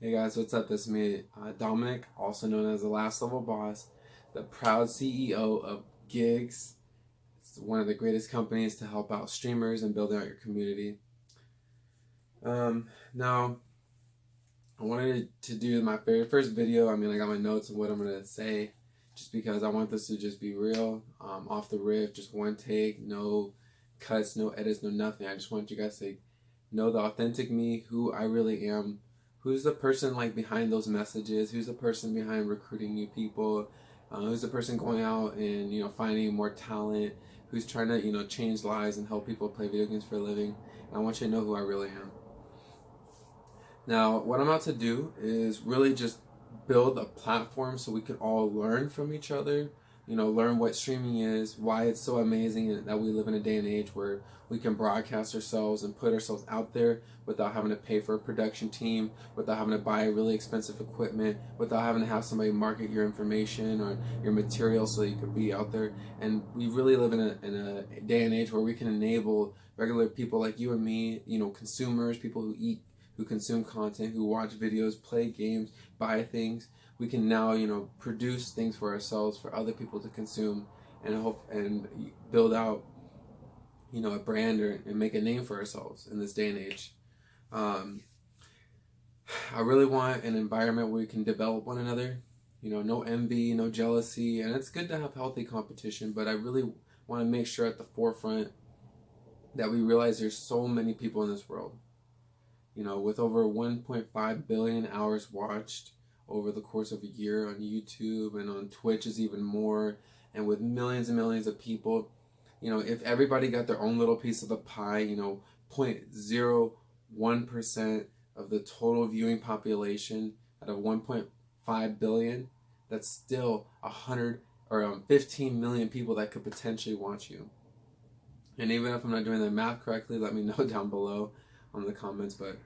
Hey guys, what's up? This is me, Dominic, also known as the Last Level Boss, the proud CEO of Gigs. It's one of the greatest companies to help out streamers and building out your community. Now, I wanted to do my very first video. I got my notes of what I'm going to say just because I want this to just be real, off the riff, just one take, no cuts, no edits, no nothing. I just want you guys to know the authentic me, who I really am, who's the person like behind those messages, who's the person behind recruiting new people, who's the person going out and finding more talent, who's trying to change lives and help people play video games for a living. And I want you to know who I really am. Now, what I'm about to do is really just build a platform so we can all learn from each other. Learn what streaming is, why it's so amazing that we live in a day and age where we can broadcast ourselves and put ourselves out there without having to pay for a production team, without having to buy really expensive equipment, without having to have somebody market your information or your material so you could be out there. And we really live in a day and age where we can enable regular people like you and me, consumers, people who eat, who consume content, who watch videos, play games, buy things. We can now, produce things for ourselves, for other people to consume, and hope and build out, a brand and make a name for ourselves in this day and age. Um, I really want an environment where we can develop one another. No envy, no jealousy, and it's good to have healthy competition. But I really want to make sure at the forefront that we realize there's so many people in this world. With over 1.5 billion hours watched over the course of a year on YouTube, and on Twitch is even more, and with millions and millions of people, if everybody got their own little piece of the pie, 0.01% of the total viewing population out of 1.5 billion, that's still 100 or 15 million people that could potentially watch you. And even if I'm not doing the math correctly, let me know down below on the comments. But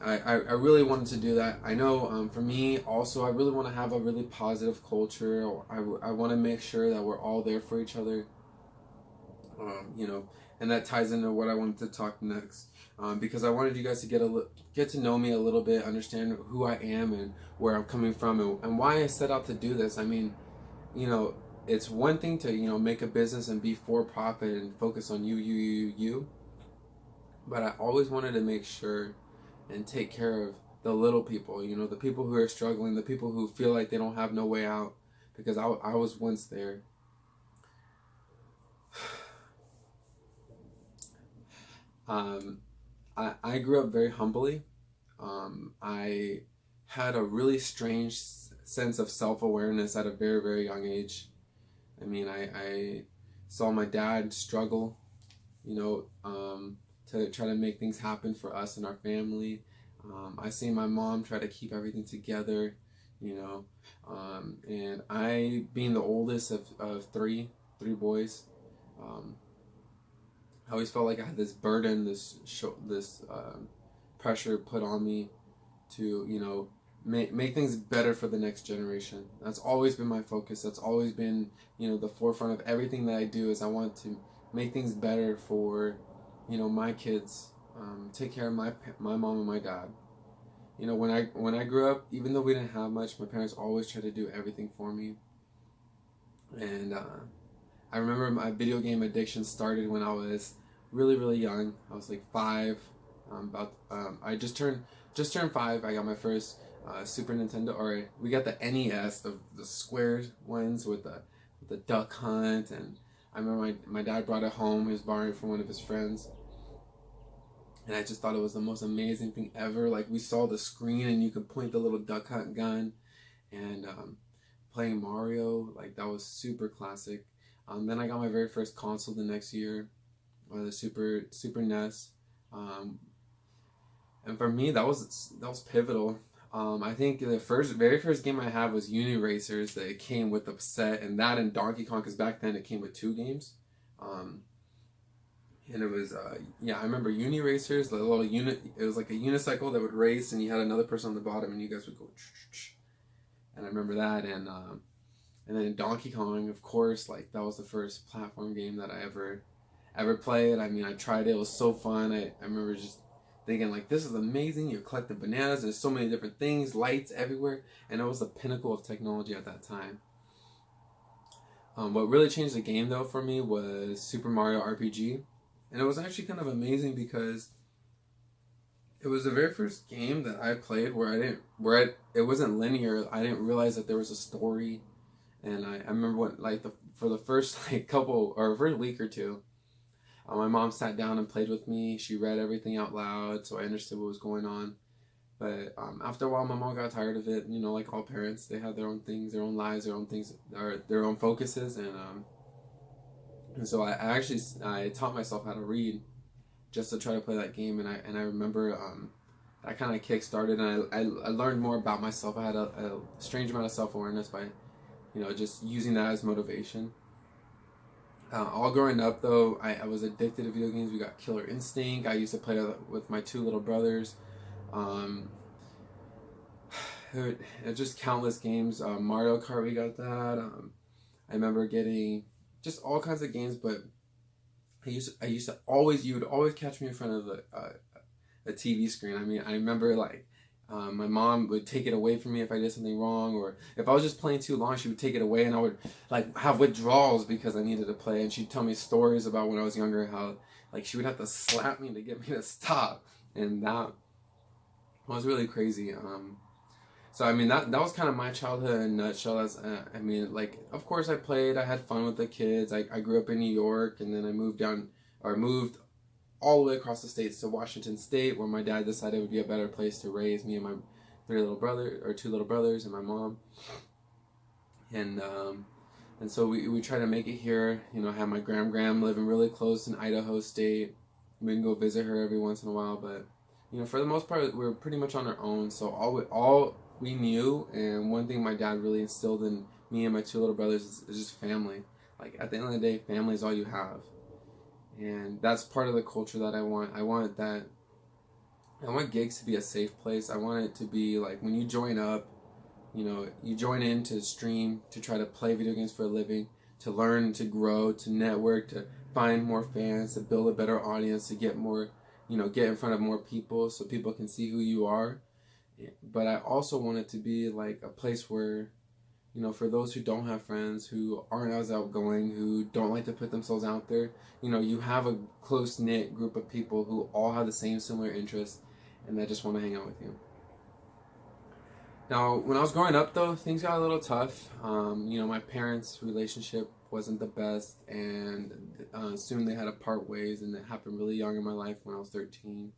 I really wanted to do that. I know, for me also, I really want to have a really positive culture. I want to make sure that we're all there for each other. And that ties into what I wanted to talk next, because I wanted you guys to get to know me a little bit, understand who I am and where I'm coming from, and why I set out to do this. It's one thing to make a business and be for profit and focus on you, but I always wanted to make sure and take care of the little people, the people who are struggling, the people who feel like they don't have no way out, because I was once there. I grew up very humbly. I had a really strange sense of self-awareness at a very, very young age. I saw my dad struggle, to try to make things happen for us and our family. I seen my mom try to keep everything together, and I, being the oldest of three boys, I always felt like I had this burden, this pressure put on me to, make things better for the next generation. That's always been my focus. That's always been, the forefront of everything that I do. Is I want to make things better for, my kids. Take care of my mom and my dad. When I grew up, even though we didn't have much, my parents always tried to do everything for me. And I remember my video game addiction started when I was really, really young. I was like 5. I just turned 5. I got my first Super Nintendo, or we got the NES, the square ones with the duck hunt. And I remember my dad brought it home. He was borrowing it from one of his friends, and I just thought it was the most amazing thing ever. Like, we saw the screen and you could point the little duck hunt gun, and playing Mario, like, that was super classic. Then I got my very first console the next year, the Super NES, and for me that was pivotal. I think the very first game I had was Uni Racers. That it came with the set, and that and Donkey Kong, because back then it came with 2 games. And it was I remember Uni Racers, the little unit. It was like a unicycle that would race, and you had another person on the bottom, and you guys would go. And I remember that, and then Donkey Kong, of course, like, that was the first platform game that I ever played. I tried it. It was so fun. I remember just thinking like, this is amazing. You collect the bananas. There's so many different things, lights everywhere, and it was the pinnacle of technology at that time. What really changed the game though for me was Super Mario RPG, and it was actually kind of amazing because it was the very first game that I played where it wasn't linear. I didn't realize that there was a story, and I remember what like for the first like couple or first week or two, my mom sat down and played with me. She read everything out loud, so I understood what was going on. But after a while, my mom got tired of it. You know, like all parents, they have their own things, their own lives, their own things, or their own focuses, and so I taught myself how to read just to try to play that game. And I remember that kind of kick started, and I learned more about myself. I had a strange amount of self awareness by, just using that as motivation. All growing up, though, I was addicted to video games. We got Killer Instinct. I used to play with my two little brothers. Um, just countless games. Mario Kart, we got that. I remember getting just all kinds of games, but I used to always, you would always catch me in front of a TV screen. I mean, I remember like my mom would take it away from me if I did something wrong, or if I was just playing too long, she would take it away, and I would like have withdrawals because I needed to play. And she'd tell me stories about when I was younger, how like she would have to slap me to get me to stop, and that was really crazy. So I mean that was kind of my childhood in a nutshell. As I mean, like of course I played, I had fun with the kids. I grew up in New York, and then I moved all the way across the states to Washington State, where my dad decided it would be a better place to raise me and my two little brothers, and my mom. And so we try to make it here. You know, I have my gram living really close in Idaho State. We can go visit her every once in a while, but for the most part, we're pretty much on our own. So all we knew, and one thing my dad really instilled in me and my two little brothers is just family. Like at the end of the day, family is all you have. And that's part of the culture that I want. I want gigs to be a safe place. I want it to be like when you join up, you join in to stream, to try to play video games for a living, to learn, to grow, to network, to find more fans, to build a better audience, to get more, get in front of more people so people can see who you are. But I also want it to be like a place where, for those who don't have friends, who aren't as outgoing, who don't like to put themselves out there, you have a close-knit group of people who all have the same similar interests and that just want to hang out with you. Now, when I was growing up, though, things got a little tough. My parents' relationship wasn't the best, and soon they had to part ways, and it happened really young in my life when I was 13.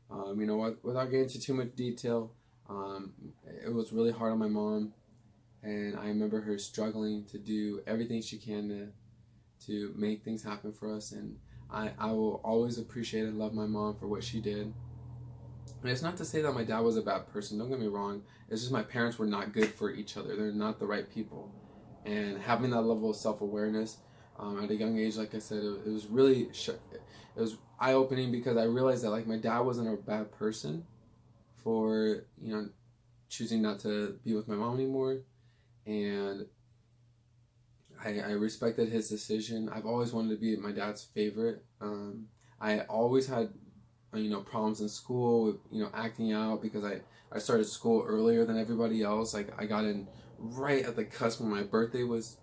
Without getting into too much detail, it was really hard on my mom. And I remember her struggling to do everything she can to make things happen for us. And I will always appreciate and love my mom for what she did. And it's not to say that my dad was a bad person, don't get me wrong. It's just my parents were not good for each other. They're not the right people. And having that level of self-awareness at a young age, like I said, it was really, it was eye-opening because I realized that like my dad wasn't a bad person for, choosing not to be with my mom anymore. And I respected his decision. I've always wanted to be my dad's favorite. I always had, problems in school with, acting out because I started school earlier than everybody else. Like I got in right at the cusp when my birthday was,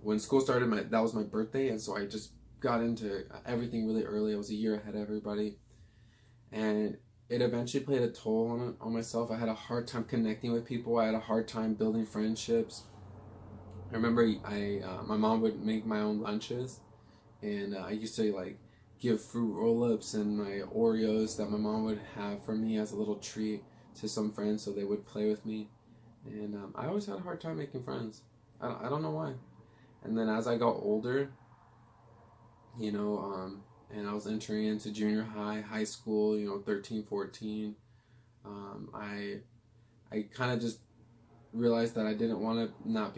when school started, that was my birthday. And so I just got into everything really early. I was a year ahead of everybody. And it eventually played a toll on myself. I had a hard time connecting with people. I had a hard time building friendships. I remember my mom would make my own lunches, and I used to like give fruit roll-ups and my Oreos that my mom would have for me as a little treat to some friends so they would play with me. And I always had a hard time making friends. I don't know why. And then as I got older, and I was entering into junior high school, 13, 14, I kind of just realized that I didn't want to not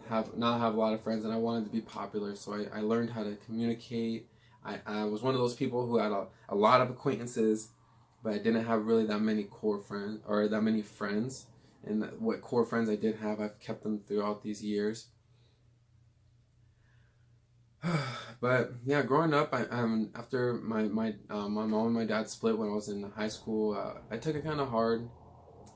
have a lot of friends, and I wanted to be popular. So I learned how to communicate. I was one of those people who had a lot of acquaintances, but I didn't have really that many core friends or that many friends. And what core friends I did have, I've kept them throughout these years. But yeah, growing up, after my mom and my dad split when I was in high school, I took it kind of hard.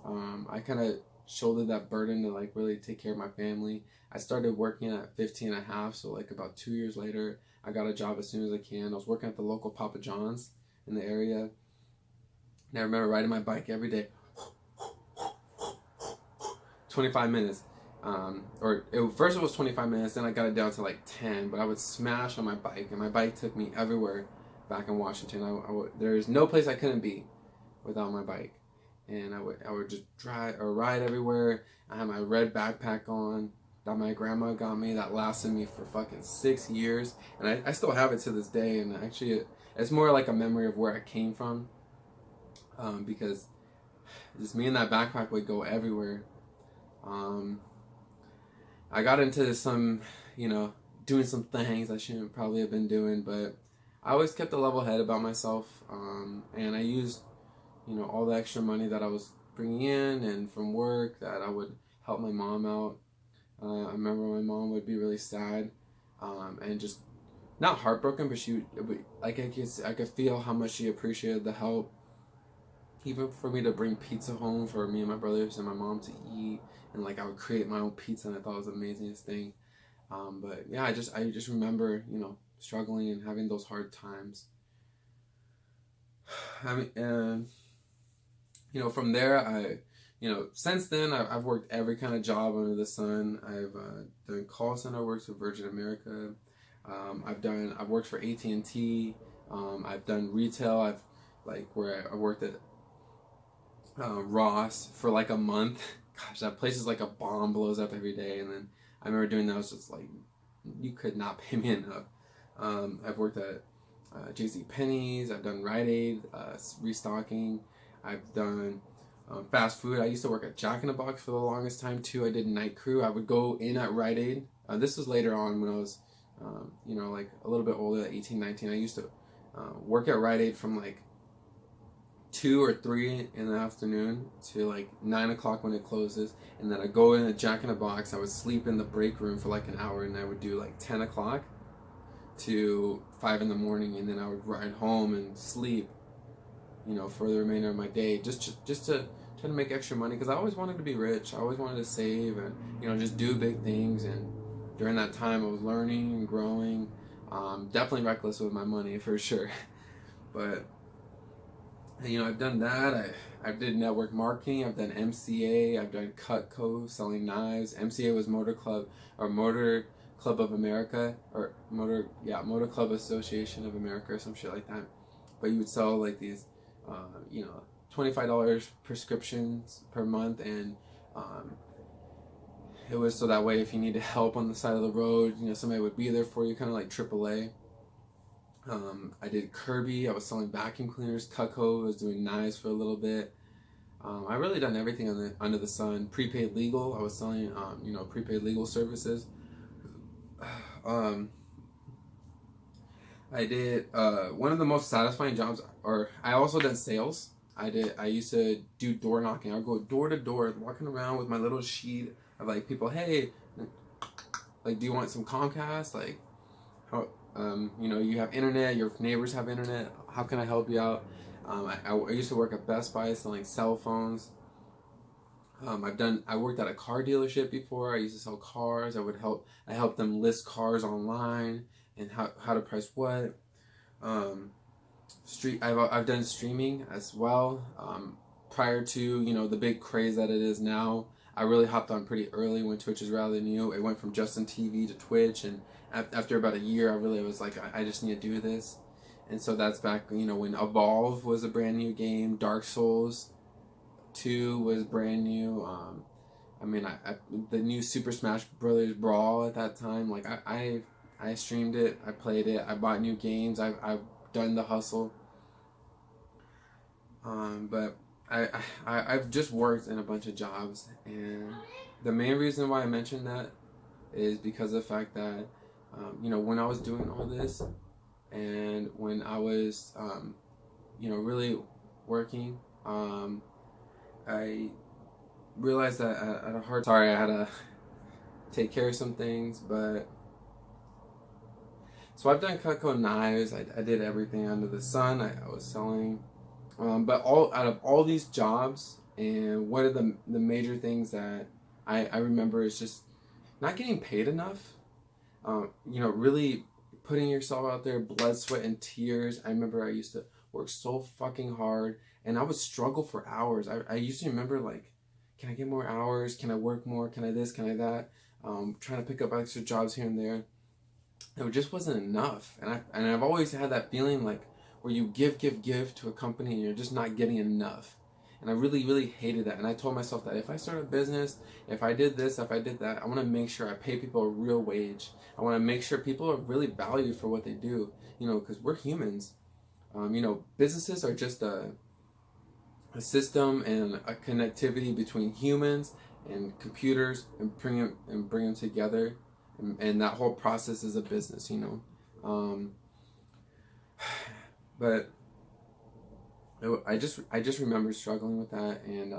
I kind of shouldered that burden to like really take care of my family. I started working at 15 and a half, so like about 2 years later, I got a job as soon as I can. I was working at the local Papa John's in the area, and I remember riding my bike every day, 25 minutes. First it was 25 minutes, then I got it down to like 10, but I would smash on my bike, and my bike took me everywhere back in Washington. There's no place I couldn't be without my bike. And I would just drive or ride everywhere. I had my red backpack on that my grandma got me that lasted me for fucking 6 years. And I still have it to this day. And actually, it's more like a memory of where I came from, because just me and that backpack would go everywhere. Um, I got into some, you know, doing some things I shouldn't probably have been doing, but I always kept a level head about myself, and I used, all the extra money that I was bringing in and from work that I would help my mom out. I remember my mom would be really sad, and just not heartbroken, but like I could feel how much she appreciated the help. Even for me to bring pizza home for me and my brothers and my mom to eat, and like I would create my own pizza, and I thought it was the amazingest thing. But yeah, I just remember struggling and having those hard times. I mean, and from there, since then, I've worked every kind of job under the sun. I've done call center works with Virgin America. I've worked for AT&T. I've done retail. Where I worked at Ross for like a month. Gosh, that place is like a bomb, blows up every day. And then I remember doing that. I was just like, you could not pay me enough. I've worked at JC Penney's. I've done Rite Aid, restocking. I've done fast food. I used to work at Jack in the Box for the longest time too. I did night crew. I would go in at Rite Aid. This was later on when I was, like a little bit older, like 18, 19. I used to work at Rite Aid from like 2 or 3 in the afternoon to like 9 o'clock when it closes, and then I go in at Jack in the Box. I would sleep in the break room for like an hour, and I would do like 10 o'clock to 5 in the morning, and then I would ride home and sleep, for the remainder of my day, just to try to make extra money, because I always wanted to be rich. I always wanted to save and just do big things. And during that time, I was learning and growing. Definitely reckless with my money for sure, but I've done that. I did network marketing. I've done MCA. I've done Cutco, selling knives. MCA was Motor Club or Motor Club of America, or Motor Club Association of America or some shit like that. But you would sell like these, $25 prescriptions per month, and it was so that way if you needed help on the side of the road, somebody would be there for you, kind of like AAA. I did Kirby. I was selling vacuum cleaners. Cutco. I was doing knives for a little bit. I really done everything under the sun. Prepaid legal. I was selling, prepaid legal services. Um, I did one of the most satisfying jobs, or I also did sales. I used to do door knocking. I'd go door to door, walking around with my little sheet of like people. Hey, like, do you want some Comcast? Like, how, you have internet. Your neighbors have internet. How can I help you out? I used to work at Best Buy selling cell phones. I worked at a car dealership before. I used to sell cars. I helped them list cars online and how to price what. I've done streaming as well. Prior to the big craze that it is now, I really hopped on pretty early when Twitch is rather new. It went from Justin TV to Twitch, and after about a year, I really was like, I just need to do this. And so that's back, when Evolve was a brand new game. Dark Souls 2 was brand new. The new Super Smash Brothers Brawl at that time. Like, I streamed it. I played it. I bought new games. I've done the hustle. But I've just worked in a bunch of jobs, and the main reason why I mentioned that is because of the fact that, when I was doing all this, and when I was, really working, I realized that at a I had to take care of some things, but So I've done Cutco knives. I did everything under the sun. I was selling, but all out of all these jobs, and one of the major things that I remember is just not getting paid enough. Really putting yourself out there, blood, sweat, and tears. I remember I used to work so fucking hard, and I would struggle for hours. I used to remember, like, can I get more hours? Can I work more? Can I this? Can I that? Trying to pick up extra jobs here and there. It just wasn't enough, and I've always had that feeling, like, where you give to a company and you're just not getting enough. And I really, really hated that. And I told myself that if I start a business, if I did this, if I did that, I want to make sure I pay people a real wage. I want to make sure people are really valued for what they do, because we're humans. Businesses are just a system and a connectivity between humans and computers, and bring them together, and that whole process is a business. But I just remember struggling with that, and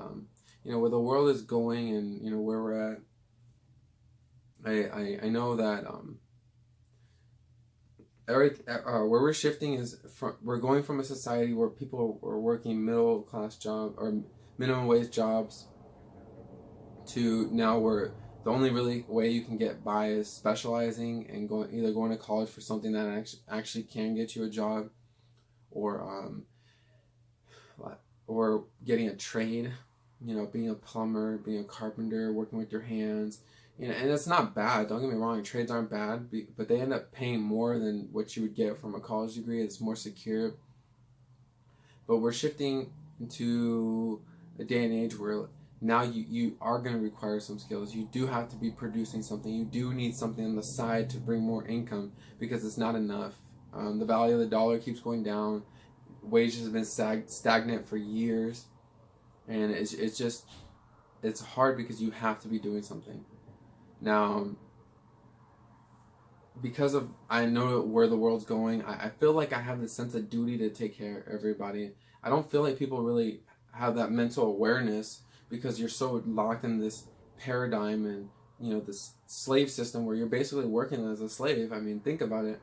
where the world is going, and where we're at. I know that where we're shifting is we're going from a society where people are working middle class job or minimum wage jobs, to now where the only really way you can get by is specializing and either going to college for something that actually can get you a job, or getting a trade, being a plumber, being a carpenter, working with your hands. And it's not bad, don't get me wrong, trades aren't bad, but they end up paying more than what you would get from a college degree. It's more secure. But we're shifting into a day and age where now you are going to require some skills. You do have to be producing something. You do need something on the side to bring more income, because it's not enough. The value of the dollar keeps going down. Wages have been stagnant for years, and it's hard because you have to be doing something. Now, because of I know where the world's going, I feel like I have this sense of duty to take care of everybody. I don't feel like people really have that mental awareness, because you're so locked in this paradigm and this slave system where you're basically working as a slave. I mean, think about it.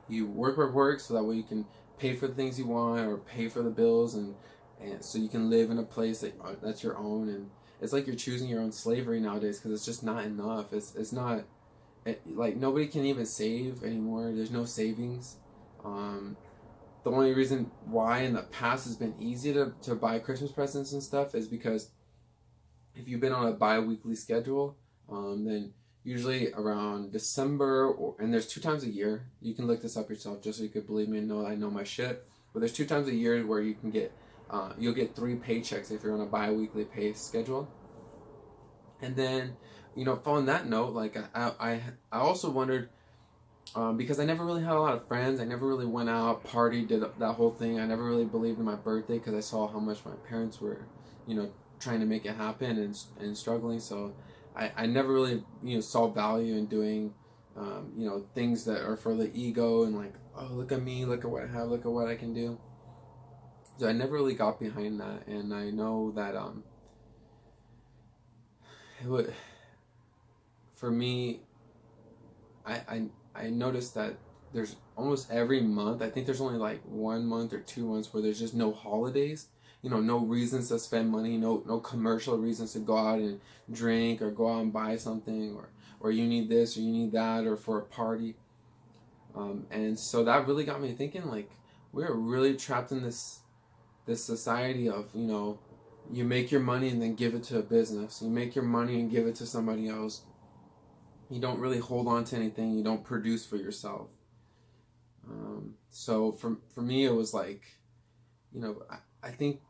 You work so that way you can pay for the things you want, or pay for the bills, and so you can live in a place that's your own. And it's like you're choosing your own slavery nowadays, because it's just not enough. It's not like nobody can even save anymore. There's no savings. The only reason why in the past has been easy to buy Christmas presents and stuff is because if you've been on a bi-weekly schedule, then usually around December, and there's 2 times a year. You can look this up yourself just so you could believe me and know I know my shit. But there's 2 times a year where you can get, you'll get 3 paychecks if you're on a bi-weekly pay schedule. And then, following that note, like I also wondered, because I never really had a lot of friends. I never really went out, partied, did that whole thing. I never really believed in my birthday, because I saw how much my parents were, trying to make it happen and struggling. So I never really, saw value in doing, things that are for the ego, and like, oh, look at me, look at what I have, look at what I can do. So I never really got behind that, and I know that it would, for me, I noticed that there's almost every month, I think there's only like 1 month or 2 months where there's just no holidays, no reasons to spend money, no commercial reasons to go out and drink or go out and buy something, or you need this or you need that, or for a party. And so that really got me thinking, like, we're really trapped in this society of, you make your money and then give it to a business. You make your money and give it to somebody else. You don't really hold on to anything. You don't produce for yourself. So for me, it was like, I think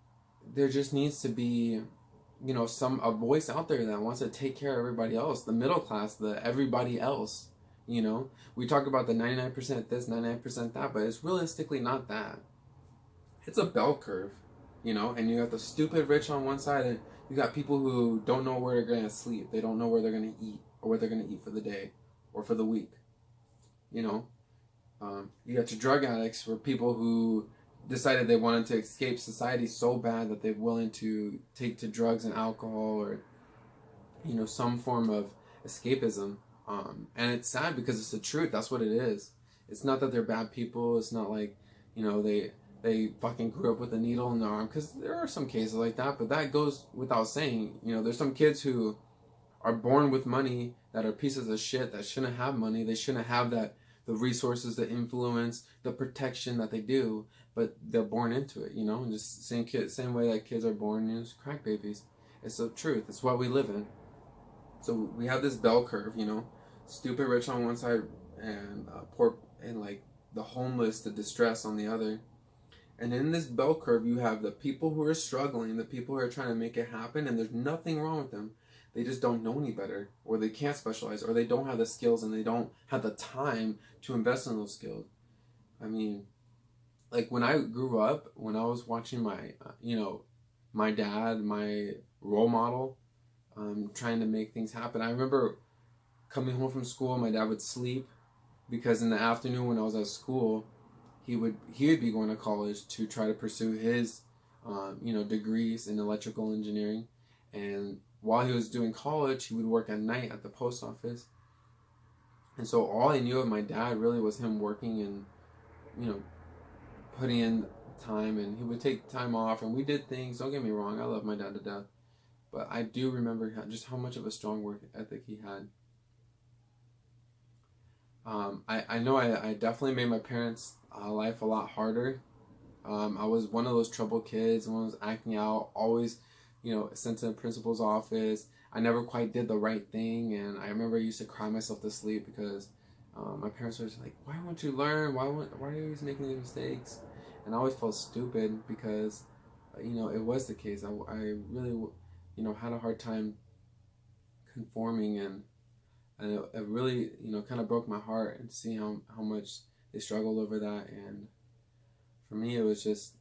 there just needs to be, a voice out there that wants to take care of everybody else, the middle class, the everybody else. We talk about the 99% this, 99% that, but it's realistically not that. It's a bell curve, and you got the stupid rich on one side, and you got people who don't know where they're going to sleep. They don't know where they're going to eat, or what they're going to eat for the day or for the week. You got your drug addicts, or people who decided they wanted to escape society so bad that they're willing to take to drugs and alcohol, or some form of escapism. And it's sad because it's the truth. That's what it is. it's not that they're bad people. It's not like, you know, they fucking grew up with a needle in their arm, because there are some cases like that, but that goes without saying. You know, there's some kids who are born with money that are pieces of shit that shouldn't have money. They shouldn't have that, the resources, the influence, the protection that they do, but they're born into it, you know. And just same way that kids are born, you know, as crack babies. It's the truth. It's what we live in. So we have this bell curve, you know, stupid rich on one side, and poor, and like the homeless, the distress on the other. And in this bell curve, you have the people who are struggling, the people who are trying to make it happen, and there's nothing wrong with them. They just don't know any better, or they can't specialize, or they don't have the skills, and they don't have the time to invest in those skills. I mean, like when I grew up, when I was watching my, you know, my dad, my role model, trying to make things happen. I remember coming home from school, my dad would sleep, because in the afternoon when I was at school, he would be going to college to try to pursue his you know, degrees in electrical engineering. And while he was doing college, he would work at night at the post office. And so all I knew of my dad really was him working and, you know, putting in time. And he would take time off, and we did things. Don't get me wrong, I love my dad to death, but I do remember just how much of a strong work ethic he had. I know I definitely made my parents' life a lot harder. I was one of those trouble kids, one was acting out, always, you know, sent to the principal's office. I never quite did the right thing, and I remember I used to cry myself to sleep because my parents were just like, "Why won't you learn? Why are you always making these mistakes?" And I always felt stupid because, you know, it was the case. I really, you know, had a hard time conforming, and it really, you know, kind of broke my heart, and see how much they struggled over that. And for me, it was just,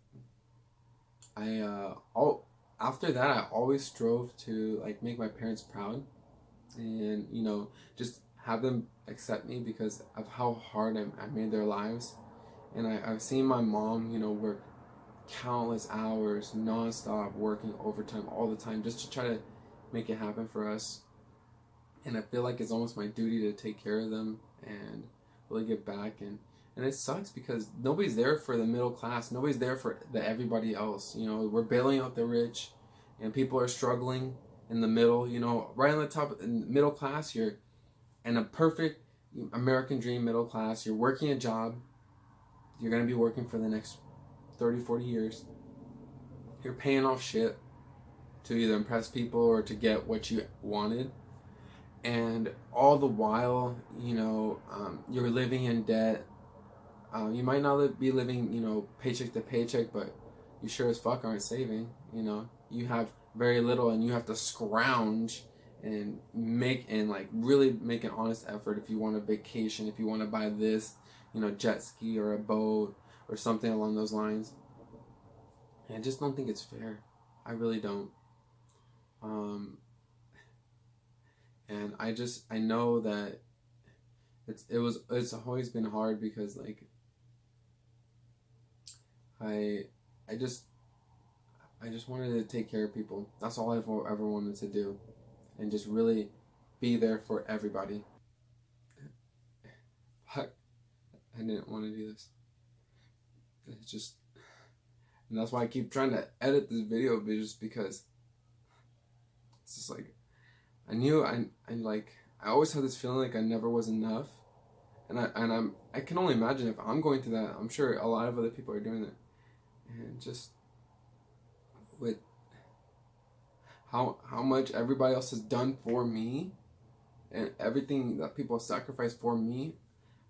all after that, I always strove to like make my parents proud, and, you know, just have them accept me because of how hard I made their lives. And I've seen my mom, you know, work countless hours nonstop, working overtime all the time just to try to make it happen for us. And I feel like it's almost my duty to take care of them and really give back. And it sucks because nobody's there for the middle class. Nobody's there for the everybody else. You know, we're bailing out the rich, and people are struggling in the middle. You know, right on the top, in the middle class, you're in a perfect American dream middle class. You're working a job. You're going to be working for the next 30, 40 years. You're paying off shit to either impress people or to get what you wanted. And all the while, you know, you're living in debt. You might not be living, you know, paycheck to paycheck, but you sure as fuck aren't saving. You know, you have very little, and you have to scrounge and like really make an honest effort if you want a vacation, if you want to buy this, you know, jet ski or a boat or something along those lines. And I just don't think it's fair. I really don't. And I know that it's always been hard because like I I just I just wanted to take care of people. That's all I've ever wanted to do, and just really be there for everybody. Fuck, I didn't want to do this. It's just, and that's why I keep trying to edit this video, but just because it's just like I always had this feeling like I never was enough, and I can only imagine if I'm going through that. I'm sure a lot of other people are doing that, and just with how much everybody else has done for me, and everything that people have sacrificed for me,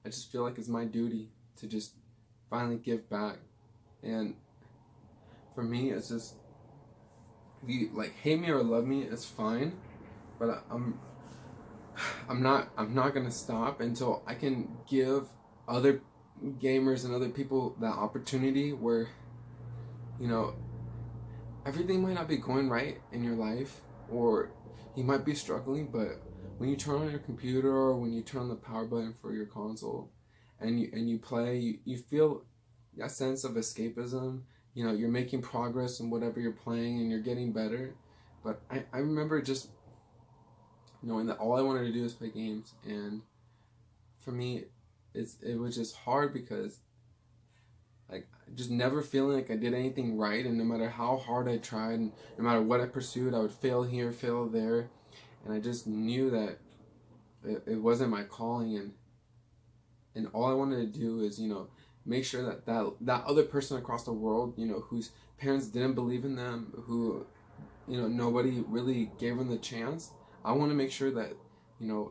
I just feel like it's my duty to just finally give back. And for me, it's just, if you like hate me or love me, it's fine, but I'm not gonna stop until I can give other gamers and other people that opportunity where, you know, everything might not be going right in your life, or you might be struggling, but when you turn on your computer or when you turn on the power button for your console and you play, you feel that sense of escapism. You know, you're making progress in whatever you're playing, and you're getting better. But I remember just knowing that all I wanted to do is play games. And for me, it was just hard because like just never feeling like I did anything right, and no matter how hard I tried, and no matter what I pursued, I would fail here, fail there, and I just knew that it wasn't my calling, and all I wanted to do is make sure that other person across the world, whose parents didn't believe in them, who nobody really gave them the chance. I want to make sure that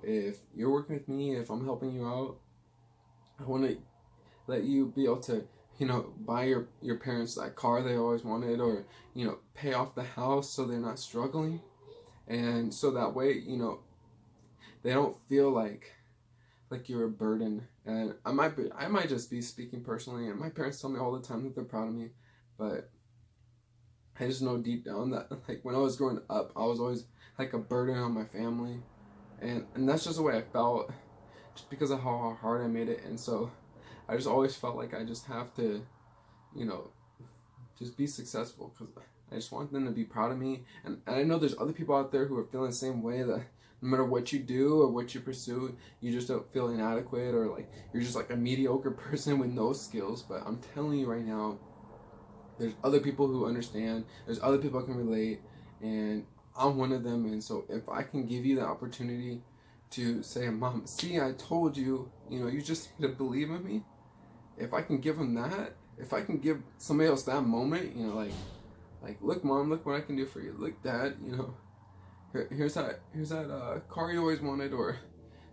if you're working with me, if I'm helping you out, I want to let you be able to buy your parents that car they always wanted, or pay off the house so they're not struggling, and so that way they don't feel like you're a burden. And I might just be speaking personally, and my parents tell me all the time that they're proud of me, but I just know deep down that like when I was growing up, I was always like a burden on my family, and that's just the way I felt, just because of how hard I made it. And so I just always felt like I just have to, you know, just be successful, because I just want them to be proud of me. And I know there's other people out there who are feeling the same way, that no matter what you do or what you pursue, you just don't feel inadequate, or like you're just like a mediocre person with no skills. But I'm telling you right now, there's other people who understand, there's other people who can relate, and I'm one of them. And so if I can give you the opportunity to say, Mom, see, I told you, you just need to believe in me. If I can give them that, if I can give somebody else that moment, like, look, Mom, look what I can do for you. Look, Dad, here's that car you always wanted, or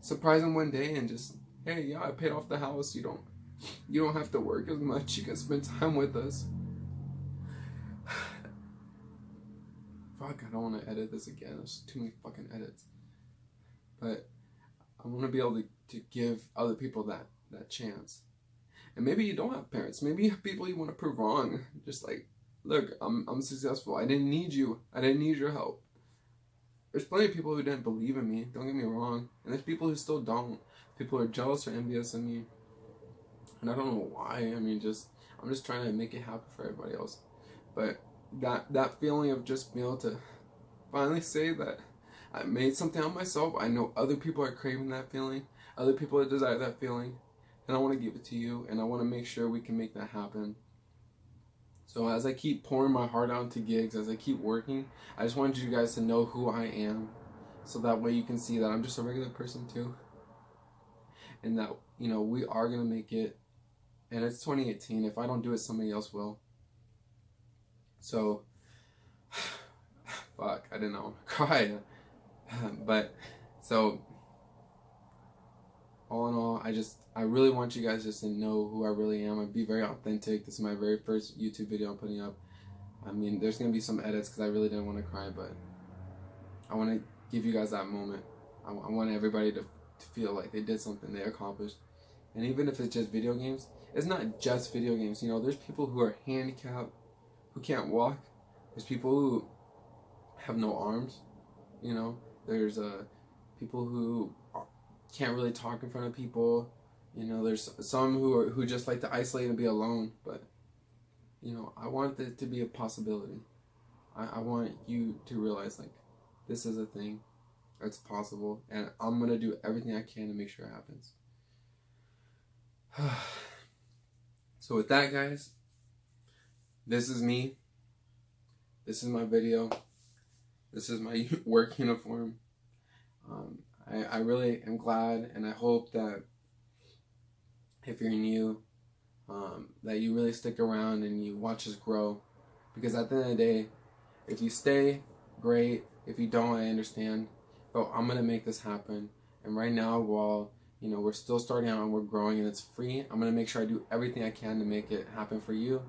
surprise them one day and just, hey, yeah, I paid off the house. You don't have to work as much. You can spend time with us. Fuck, I don't want to edit this again. There's too many fucking edits. But I want to be able to give other people that chance. And maybe you don't have parents. Maybe you have people you want to prove wrong. Just like, look, I'm successful. I didn't need you. I didn't need your help. There's plenty of people who didn't believe in me. Don't get me wrong. And there's people who still don't. People are jealous or envious of me. And I don't know why. I mean, I'm just trying to make it happen for everybody else. But that feeling of just being able to finally say that I made something out of myself. I know other people are craving that feeling. Other people desire that feeling. And I want to give it to you. And I want to make sure we can make that happen. So as I keep pouring my heart out into gigs, as I keep working, I just wanted you guys to know who I am. So that way you can see that I'm just a regular person too. And that, we are going to make it. And it's 2018. If I don't do it, somebody else will. So, fuck, I didn't know. Cry. But, so, all in all, I really want you guys just to know who I really am. I'd be very authentic. This is my very first YouTube video I'm putting up. I mean, there's going to be some edits because I really didn't want to cry, but I want to give you guys that moment. I want everybody to feel like they did something, they accomplished. And even if it's just video games, it's not just video games. There's people who are handicapped, who can't walk. There's people who have no arms. There's people who can't really talk in front of people. There's some who just like to isolate and be alone. But I want it to be a possibility. I want you to realize like this is a thing. It's possible, and I'm gonna do everything I can to make sure it happens. So with that, guys, this is me. This is my video. This is my work uniform. I really am glad, and I hope that if you're new, that you really stick around and you watch us grow. Because at the end of the day, if you stay, great. If you don't, I understand. But I'm gonna make this happen. And right now, while we're still starting out and we're growing and it's free, I'm gonna make sure I do everything I can to make it happen for you.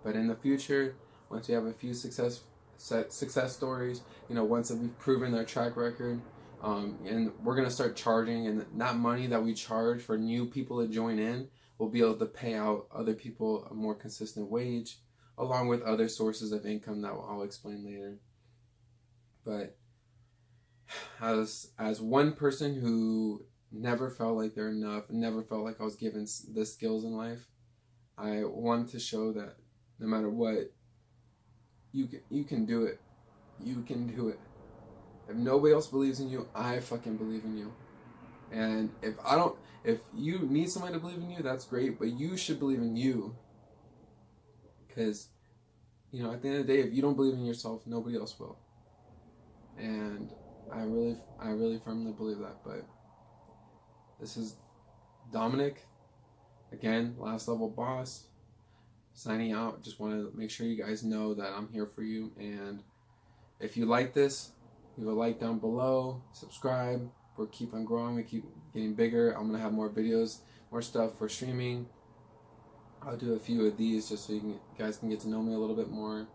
But in the future, once we have a few success stories, once we've proven our track record, and we're gonna start charging, and that money that we charge for new people to join in, we'll be able to pay out other people a more consistent wage, along with other sources of income that I'll explain later. But as one person who never felt like they're enough, never felt like I was given the skills in life, I wanted to show that no matter what, you can do it. You can do it. If nobody else believes in you, I fucking believe in you. And if you need somebody to believe in you, that's great, but you should believe in you. Because, you know, at the end of the day, if you don't believe in yourself, nobody else will. And I really firmly believe that. But this is Dominic, again, Last Level Boss, signing out. Just want to make sure you guys know that I'm here for you. And if you like this, leave a like down below, subscribe. We keep on growing, we keep getting bigger. I'm gonna have more videos, more stuff for streaming. I'll do a few of these just so you guys can get to know me a little bit more.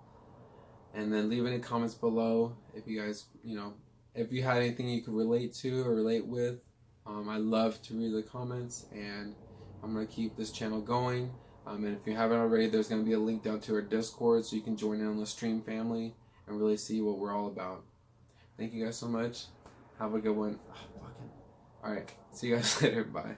And then leave any comments below if you guys, you know, if you had anything you could relate to or relate with. I love to read the comments, and I'm gonna keep this channel going. And if you haven't already, there's gonna be a link down to our Discord so you can join in on the stream family and really see what we're all about. Thank you guys so much. Have a good one. Oh, fucking. All right. See you guys later. Bye.